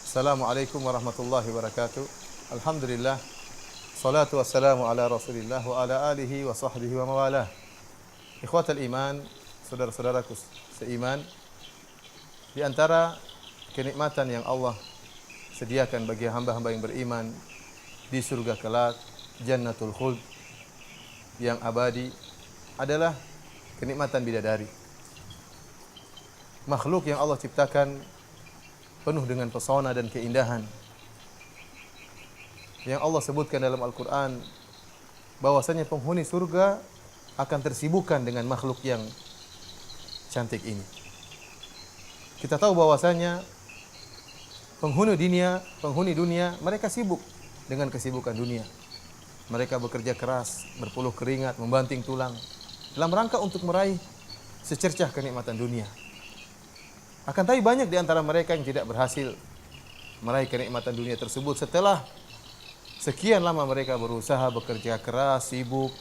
Assalamualaikum warahmatullahi wabarakatuh. Alhamdulillah. Salatu wassalamu ala Rasulillah wa ala alihi wa sahbihi wa mawalah. Ikhwatal iman, saudara-saudaraku seiman, di antara kenikmatan yang Allah sediakan bagi hamba-hamba yang beriman di surga kelak, Jannatul Khuld yang abadi, adalah kenikmatan bidadari. Makhluk yang Allah ciptakan penuh dengan pesona dan keindahan. Yang Allah sebutkan dalam Al-Quran bahwasanya penghuni surga akan tersibukkan dengan makhluk yang cantik ini. Kita tahu bahwasanya penghuni dunia mereka sibuk dengan kesibukan dunia. Mereka bekerja keras, berpeluh keringat, membanting tulang dalam rangka untuk meraih secercah kenikmatan dunia. Akan tapi banyak di antara mereka yang tidak berhasil meraih kenikmatan dunia tersebut setelah sekian lama mereka berusaha, bekerja keras, sibuk.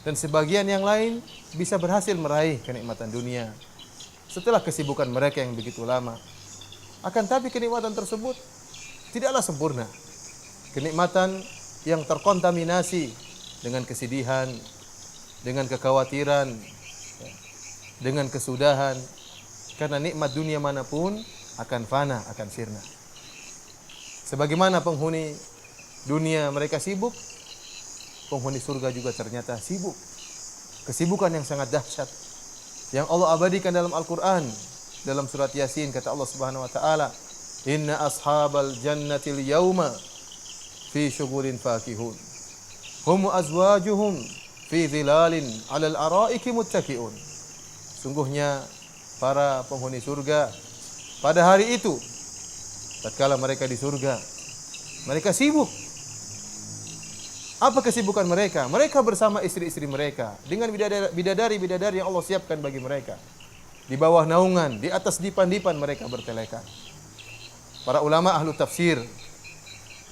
Dan sebagian yang lain bisa berhasil meraih kenikmatan dunia setelah kesibukan mereka yang begitu lama. Akan tapi kenikmatan tersebut tidaklah sempurna. Kenikmatan yang terkontaminasi dengan kesedihan, dengan kekhawatiran, dengan kesudahan. Karena nikmat dunia manapun akan fana, akan sirna. Sebagaimana penghuni dunia mereka sibuk, penghuni surga juga ternyata sibuk. Kesibukan yang sangat dahsyat yang Allah abadikan dalam Al-Quran. Dalam surat Yasin kata Allah Subhanahu wa taala, "Inna ashabal jannatil yauma fi syughulin fakihun. Hum azwajuhum fi dhilalin 'alal araiki muttaqiun." Sungguhnya para penghuni surga pada hari itu, tatkala mereka di surga, mereka sibuk. Apa kesibukan mereka? Mereka bersama istri-istri mereka dengan bidadari-bidadari yang Allah siapkan bagi mereka. Di bawah naungan, di atas dipan-dipan mereka bertelekan. Para ulama ahlu tafsir,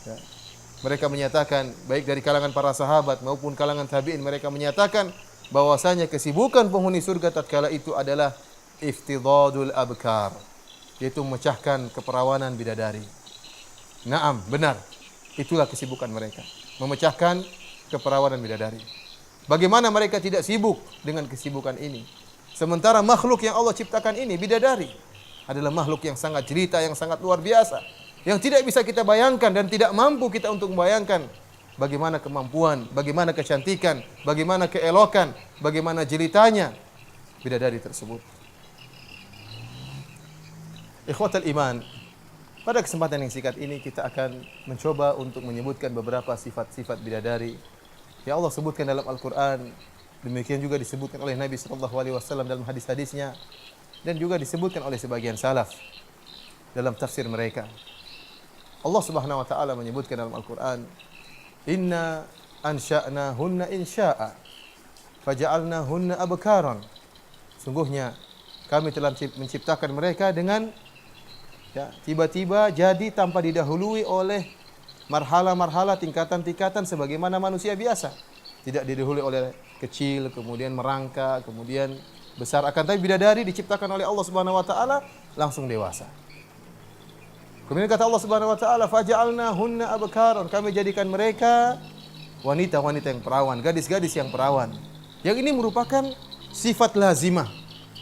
ya, mereka menyatakan, baik dari kalangan para sahabat maupun kalangan tabi'in, mereka menyatakan bahwasanya kesibukan penghuni surga tatkala itu adalah iftidadul abkar, yaitu memecahkan keperawanan bidadari. Naam, benar. Itulah kesibukan mereka, memecahkan keperawanan bidadari. Bagaimana mereka tidak sibuk dengan kesibukan ini? Sementara makhluk yang Allah ciptakan ini, bidadari, adalah makhluk yang sangat jelita, yang sangat luar biasa, yang tidak bisa kita bayangkan dan tidak mampu kita untuk membayangkan bagaimana kemampuan, bagaimana kecantikan, bagaimana keelokan, bagaimana jelitanya bidadari tersebut. Ikhwatal iman, pada kesempatan yang singkat ini kita akan mencoba untuk menyebutkan beberapa sifat-sifat bidadari yang Allah sebutkan dalam Al-Quran. Demikian juga disebutkan oleh Nabi SAW dalam hadis-hadisnya, dan juga disebutkan oleh sebagian salaf dalam tafsir mereka. Allah Subhanahu wa taala menyebutkan dalam Al-Quran, "Inna ansha'nahunna insya'a faja'alnahunna abkaran." Sungguhnya kami telah menciptakan mereka dengan tiba-tiba jadi tanpa didahului oleh marhala-marhala, tingkatan-tingkatan sebagaimana manusia biasa. Tidak didahului oleh kecil, kemudian merangkak, kemudian besar. Akan tapi bidadari diciptakan oleh Allah Subhanahu wa taala langsung dewasa. Kemudian kata Allah Subhanahu wa taala, "Faja'alnahunna abkaran." Kami jadikan mereka wanita-wanita yang perawan, gadis-gadis yang perawan. Yang ini merupakan sifat lazimah,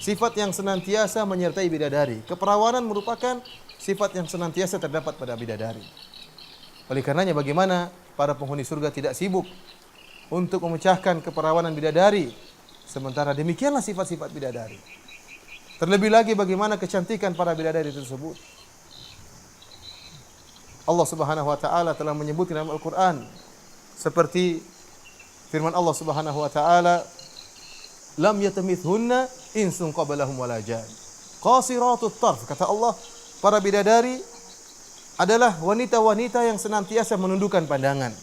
sifat yang senantiasa menyertai bidadari. Keperawanan merupakan sifat yang senantiasa terdapat pada bidadari. Oleh karenanya bagaimana para penghuni surga tidak sibuk untuk memecahkan keperawanan bidadari, sementara demikianlah sifat-sifat bidadari. Terlebih lagi bagaimana kecantikan para bidadari tersebut. Allah Subhanahu wa taala telah menyebutkan dalam Al-Qur'an seperti firman Allah Subhanahu wa taala, "Lam yatamithunna insun qablahum wala jan. Qasiratut tarf." Kata Allah, para bidadari adalah wanita-wanita yang senantiasa menundukkan pandangan.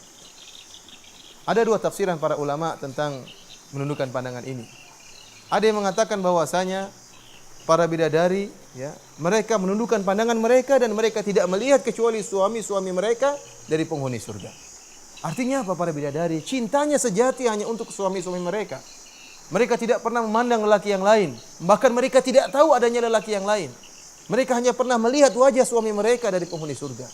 Ada dua tafsiran para ulama tentang menundukkan pandangan ini. Ada yang mengatakan bahwasanya para bidadari, mereka menundukkan pandangan mereka dan mereka tidak melihat kecuali suami-suami mereka dari penghuni surga. Artinya apa para bidadari? Cintanya sejati hanya untuk suami-suami mereka. Mereka tidak pernah memandang lelaki yang lain. Bahkan mereka tidak tahu adanya lelaki yang lain. Mereka hanya pernah melihat wajah suami mereka dari penghuni surga.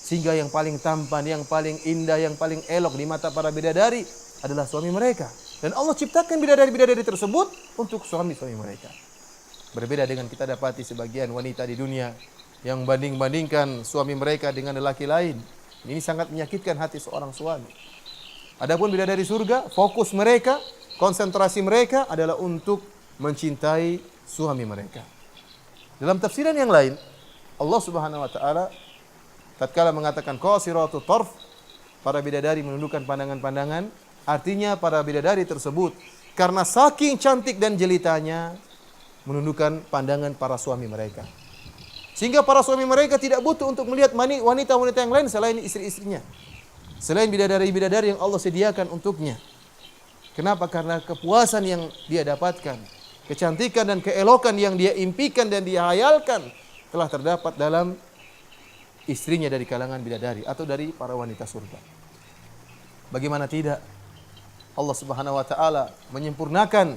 Sehingga yang paling tampan, yang paling indah, yang paling elok di mata para bidadari adalah suami mereka. Dan Allah ciptakan bidadari-bidadari tersebut untuk suami-suami mereka. Berbeda dengan kita dapati sebagian wanita di dunia yang banding-bandingkan suami mereka dengan lelaki lain. Ini sangat menyakitkan hati seorang suami. Adapun bidadari surga, fokus mereka, konsentrasi mereka adalah untuk mencintai suami mereka. Dalam tafsiran yang lain, Allah Subhanahu wa taala tatkala mengatakan qasiratu tarf, para bidadari menundukkan pandangan-pandangan, artinya para bidadari tersebut karena saking cantik dan jelitanya menundukkan pandangan para suami mereka. Sehingga para suami mereka tidak butuh untuk melihat wanita-wanita yang lain selain istri-istrinya. Selain bidadari-bidadari yang Allah sediakan untuknya. Kenapa? Karena kepuasan yang dia dapatkan, kecantikan dan keelokan yang dia impikan dan dia hayalkan telah terdapat dalam istrinya dari kalangan bidadari atau dari para wanita surga. Bagaimana tidak? Allah Subhanahu wa taala menyempurnakan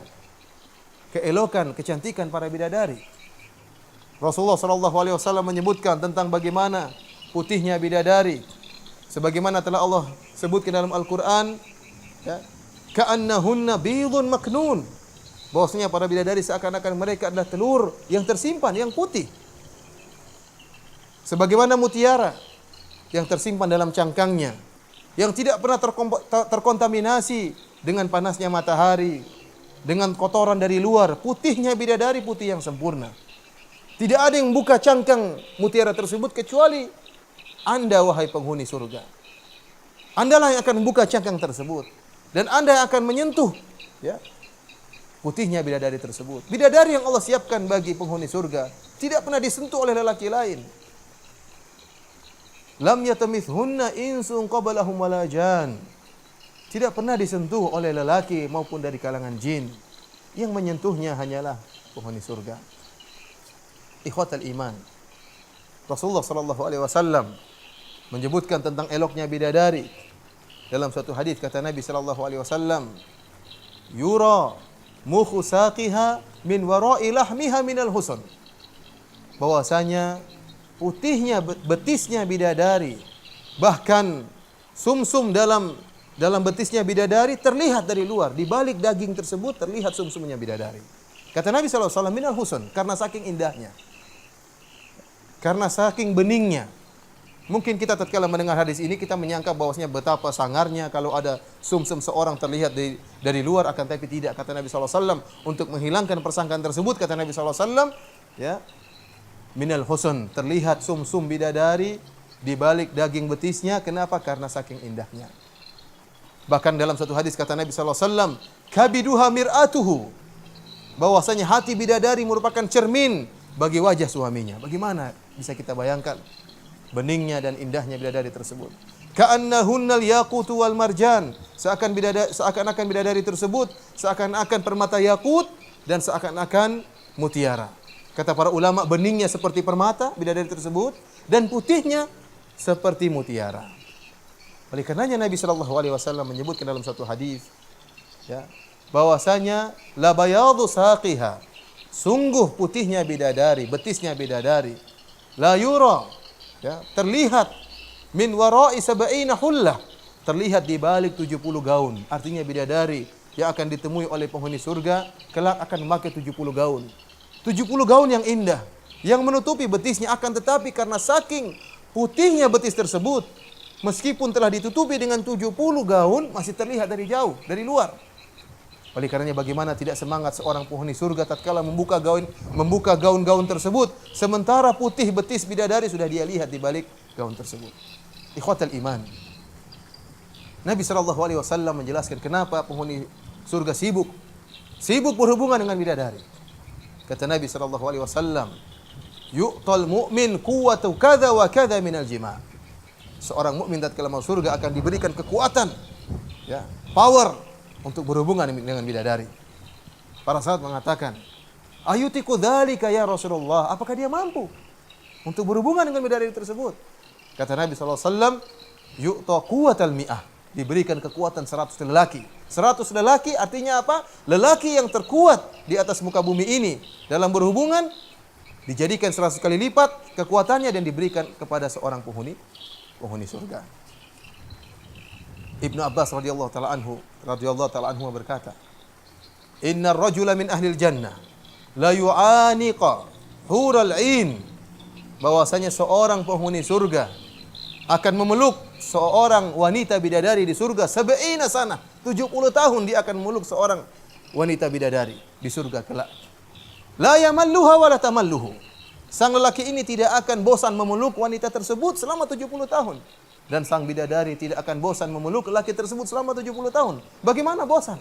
keelokan, kecantikan para bidadari. Rasulullah sallallahu alaihi wasallam menyebutkan tentang bagaimana putihnya bidadari. Sebagaimana telah Allah sebutkan dalam Al-Qur'an, ya, ka'annahunna bidhun maknun. Bahwasanya para bidadari seakan-akan mereka adalah telur yang tersimpan, yang putih. Sebagaimana mutiara yang tersimpan dalam cangkangnya, yang tidak pernah terkontaminasi dengan panasnya matahari, dengan kotoran dari luar. Putihnya bidadari putih yang sempurna. Tidak ada yang buka cangkang mutiara tersebut kecuali Anda, wahai penghuni surga. Andalah yang akan membuka cangkang tersebut, dan Anda akan menyentuh, ya, putihnya bidadari tersebut. Bidadari yang Allah siapkan bagi penghuni surga tidak pernah disentuh oleh lelaki lain. Lam yatamithunna insun qablahum wala jan. Tidak pernah disentuh oleh lelaki maupun dari kalangan jin. Yang menyentuhnya hanyalah penghuni surga. Ikhwatal iman. Rasulullah sallallahu alaihi wasallam menyebutkan tentang eloknya bidadari. Dalam suatu hadis kata Nabi sallallahu alaihi wasallam, "Yura mukhu saqiha min wara'i lahmiha minal husn." Bahwasanya putihnya betisnya bidadari, bahkan sumsum dalam betisnya bidadari terlihat dari luar, di balik daging tersebut terlihat sumsumnya bidadari. Kata Nabi sallallahu alaihi wasallam, minal husn, karena saking indahnya, karena saking beningnya. Mungkin kita tatkala mendengar hadis ini kita menyangka bahwasanya betapa sangarnya kalau ada sumsum seorang terlihat dari luar, akan tapi tidak. Kata Nabi sallallahu alaihi wasallam, untuk menghilangkan persangkaan tersebut, kata Nabi sallallahu alaihi wasallam, ya, minal husn, terlihat sumsum bidadari di balik daging betisnya. Kenapa? Karena saking indahnya. Bahkan dalam satu hadis kata Nabi sallallahu alaihi wasallam, kabiduha mir'atuhu, bahwasanya hati bidadari merupakan cermin bagi wajah suaminya. Bagaimana bisa kita bayangkan beningnya dan indahnya bidadari tersebut? Ka'annahunnal yaqutu wal marjan, seakan-akan bidadari tersebut seakan-akan permata yakut dan seakan-akan mutiara. Kata para ulama, beningnya seperti permata bidadari tersebut dan putihnya seperti mutiara. Oleh karenanya Nabi sallallahu alaihi wasallam menyebutkan dalam satu hadis, ya, bahwasanya la bayadu saqiha, sungguh putihnya bidadari, betisnya bidadari, la yura, ya, terlihat min wara'i sab'ina hullah, terlihat di balik 70 gaun. Artinya bidadari yang akan ditemui oleh penghuni surga kelak akan memakai 70 gaun. 70 gaun yang indah yang menutupi betisnya, akan tetapi karena saking putihnya betis tersebut, meskipun telah ditutupi dengan 70 gaun masih terlihat dari jauh, dari luar. Oleh karenanya bagaimana tidak semangat seorang penghuni surga tatkala membuka gaun-gaun tersebut, sementara putih betis bidadari sudah dia lihat di balik gaun tersebut. Ikhwatal iman. Nabi sallallahu alaihi wasallam menjelaskan kenapa penghuni surga sibuk berhubungan dengan bidadari. Kata Nabi sallallahu alaihi wasallam, yu'tal mu'min quwwatu kadza wa kadza minal jima'. Seorang mukmin tatkala masuk surga akan diberikan kekuatan, ya, power untuk berhubungan dengan bidadari. Para sahabat mengatakan, ayutiku dzalika ya Rasulullah, apakah dia mampu untuk berhubungan dengan bidadari tersebut? Kata Nabi sallallahu alaihi wasallam, yu'ta quwwatal mi'ah, diberikan kekuatan 100 lelaki. 100 lelaki artinya apa? Lelaki yang terkuat di atas muka bumi ini dalam berhubungan dijadikan 100 kali lipat kekuatannya dan diberikan kepada seorang penghuni surga. Ibnu Abbas radhiyallahu taala anhu berkata, "Innar rajula min ahlil jannah la yu'aniqa hural 'ain." Bahwasanya seorang penghuni surga akan memeluk seorang wanita bidadari di surga 70 sana, 70 tahun dia akan memeluk seorang wanita bidadari di surga kelak. La yamalluha wa la tamalluhu. Sang lelaki ini tidak akan bosan memeluk wanita tersebut selama 70 tahun. Dan sang bidadari tidak akan bosan memeluk lelaki tersebut selama 70 tahun. Bagaimana bosan?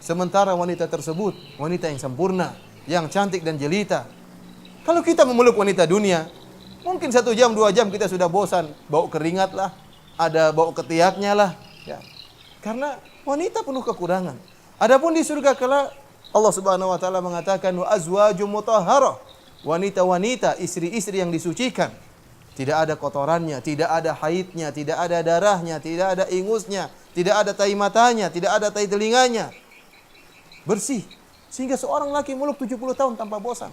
Sementara wanita tersebut, wanita yang sempurna, yang cantik dan jelita. Kalau kita memeluk wanita dunia, mungkin 1 jam, 2 jam kita sudah bosan. Bau keringat lah, ada bau ketiaknya lah. Ya. Karena wanita penuh kekurangan. Adapun di surga kelak, Allah Subhanahu wa taala mengatakan wa azwajum mutahharah. Wanita-wanita, istri-istri yang disucikan. Tidak ada kotorannya, tidak ada haidnya, tidak ada darahnya, tidak ada ingusnya, tidak ada tai matanya, tidak ada tai telinganya. Bersih. Sehingga seorang laki muluk 70 tahun tanpa bosan.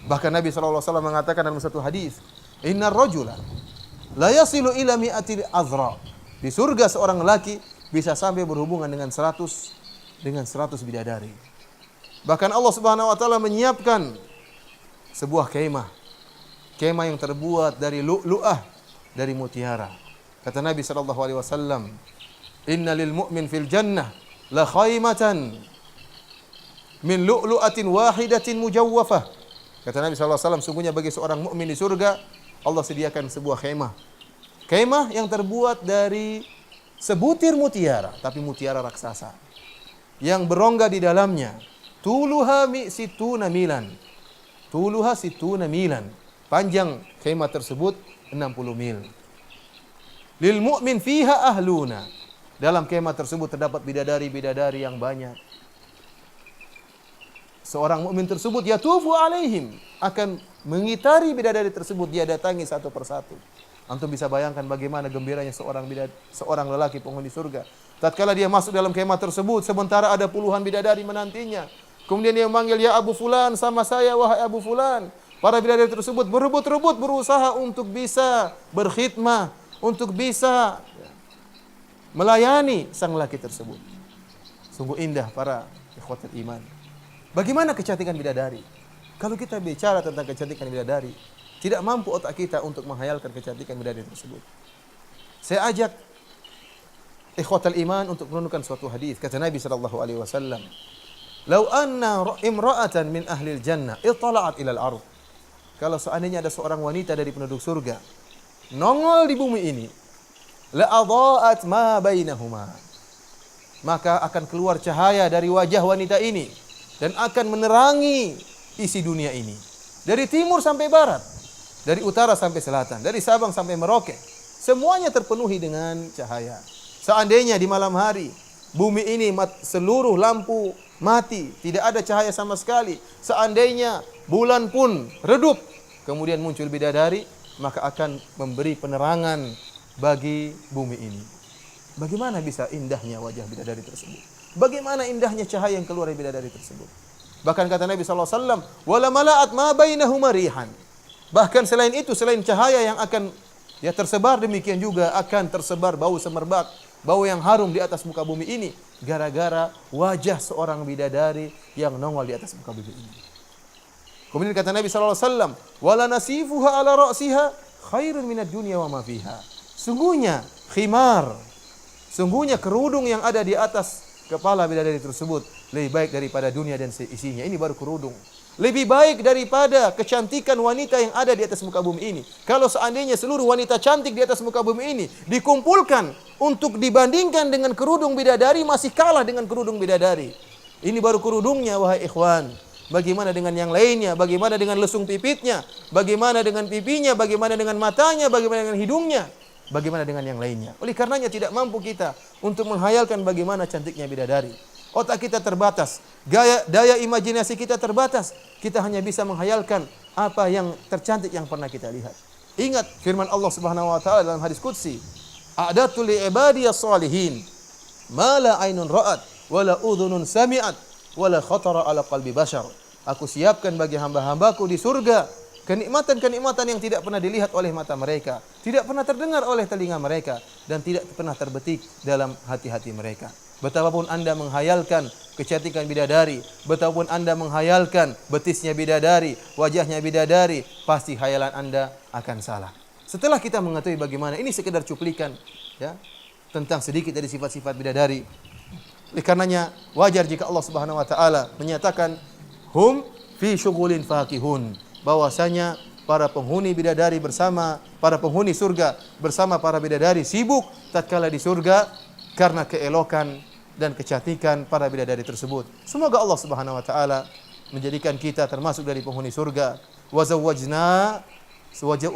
Bahkan Nabi SAW mengatakan dalam satu hadis, "Innar rajula la yasilu ila mi'atil azra." Di surga seorang laki bisa sampai berhubungan dengan 100 bidadari. Bahkan Allah Subhanahu wa taala menyiapkan sebuah kemah yang terbuat dari lu'lu'ah, dari mutiara. Kata Nabi sallallahu alaihi wasallam, "Inna lil mu'min fil jannah la khaymatan min lu'lu'atin wahidatin mujawwafah." Kata Nabi sallallahu alaihi wasallam, sungguhnya bagi seorang mukmin di surga Allah sediakan sebuah kemah. Kemah yang terbuat dari sebutir mutiara, tapi mutiara raksasa. Yang berongga di dalamnya. Tuluha situna milan. Tuluha situna milan. Panjang kemah tersebut 60 mil. Lil mu'min fiha ahluna. Dalam kemah tersebut terdapat bidadari-bidadari yang banyak. Seorang mukmin tersebut yatufu alaihim, akan mengitari bidadari tersebut, dia datangi satu persatu. Antum bisa bayangkan bagaimana gembiranya seorang lelaki penghuni surga. Tatkala dia masuk dalam kemah tersebut, sementara ada puluhan bidadari menantinya. Kemudian dia memanggil, "Ya Abu Fulan, sama saya wahai Abu Fulan." Para bidadari tersebut berebut-rebut berusaha untuk bisa berkhidmah, untuk bisa melayani sang lelaki tersebut. Sungguh indah para ikhwatul iman. Bagaimana kecantikan bidadari? Kalau kita bicara tentang kecantikan bidadari, tidak mampu otak kita untuk menghayalkan kecantikan bidadari tersebut. Saya ajak ikhwatul iman untuk menunjukkan suatu hadis. Kata Nabi sallallahu alaihi wasallam, "Lau anna imra'atan min ahlil jannah ittala'at ilal ardh." Kalau seandainya ada seorang wanita dari penduduk surga nongol di bumi ini, la adha'at ma bainahuma. Maka akan keluar cahaya dari wajah wanita ini dan akan menerangi isi dunia ini. Dari timur sampai barat, dari utara sampai selatan, dari Sabang sampai Merauke, semuanya terpenuhi dengan cahaya. Seandainya di malam hari bumi ini seluruh lampu mati, tidak ada cahaya sama sekali. Seandainya bulan pun redup, kemudian muncul bidadari, maka akan memberi penerangan bagi bumi ini. Bagaimana bisa indahnya wajah bidadari tersebut? Bagaimana indahnya cahaya yang keluar dari bidadari tersebut? Bahkan kata Nabi sallallahu alaihi wasallam, "Wala mala'at ma bainahuma rihan." Bahkan selain itu, selain cahaya yang akan tersebar, demikian juga akan tersebar bau semerbak, bau yang harum di atas muka bumi ini gara-gara wajah seorang bidadari yang nongol di atas muka bumi ini. Kemudian kata Nabi sallallahu alaihi wasallam, "Wala nasifuha ala ra'siha khairun minad dunya wa ma fiha." Sungguhnya khimar, sungguhnya kerudung yang ada di atas kepala bidadari tersebut lebih baik daripada dunia dan seisinya. Ini baru kerudung. Lebih baik daripada kecantikan wanita yang ada di atas muka bumi ini. Kalau seandainya seluruh wanita cantik di atas muka bumi ini dikumpulkan untuk dibandingkan dengan kerudung bidadari, masih kalah dengan kerudung bidadari. Ini baru kerudungnya wahai ikhwan. Bagaimana dengan yang lainnya? Bagaimana dengan lesung pipitnya? Bagaimana dengan pipinya? Bagaimana dengan matanya? Bagaimana dengan hidungnya? Bagaimana dengan yang lainnya? Oleh karenanya tidak mampu kita untuk menghayalkan bagaimana cantiknya bidadari. Otak kita terbatas, daya imajinasi kita terbatas. Kita hanya bisa menghayalkan apa yang tercantik yang pernah kita lihat. Ingat firman Allah Subhanahu wa taala dalam hadis qudsi, "A'datu li ibadiyas shalihin ma la ainun ra'at wa la udhunun sami'at wa la khatara ala qalbi bashar." Aku siapkan bagi hamba-hambaku di surga kenikmatan-kenikmatan yang tidak pernah dilihat oleh mata mereka, tidak pernah terdengar oleh telinga mereka, dan tidak pernah terbetik dalam hati-hati mereka. Betapapun Anda menghayalkan kecantikan bidadari, betapapun Anda menghayalkan betisnya bidadari, wajahnya bidadari, pasti hayalan Anda akan salah. Setelah kita mengetahui bagaimana, ini sekedar cuplikan ya tentang sedikit dari sifat-sifat bidadari. Oleh karenanya wajar jika Allah Subhanahu wa taala menyatakan hum fi syughulin fakihun, bahwasanya para penghuni bidadari bersama para penghuni surga bersama para bidadari sibuk tatkala di surga karena keelokan dan kecantikan para bidadari tersebut. Semoga Allah Subhanahu wa taala menjadikan kita termasuk dari penghuni surga. Wa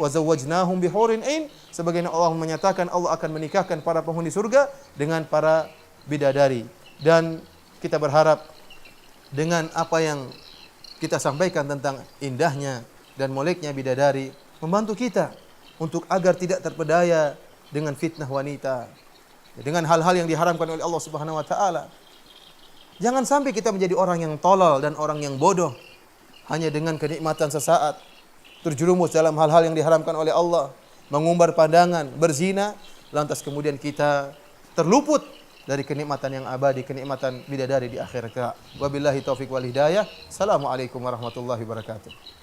zawwajnahum bihurin ain, sebagaimana Allah menyatakan Allah akan menikahkan para penghuni surga dengan para bidadari. Dan kita berharap dengan apa yang kita sampaikan tentang indahnya dan moleknya bidadari membantu kita untuk agar tidak terpedaya dengan fitnah wanita, dengan hal-hal yang diharamkan oleh Allah Subhanahu wa taala. Jangan sampai kita menjadi orang yang tolol dan orang yang bodoh hanya dengan kenikmatan sesaat, terjerumus dalam hal-hal yang diharamkan oleh Allah, mengumbar pandangan, berzina, lantas kemudian kita terluput dari kenikmatan yang abadi, kenikmatan bidadari di akhirat kelak. Wabillahi taufiq wal hidayah. Assalamualaikum warahmatullahi wabarakatuh.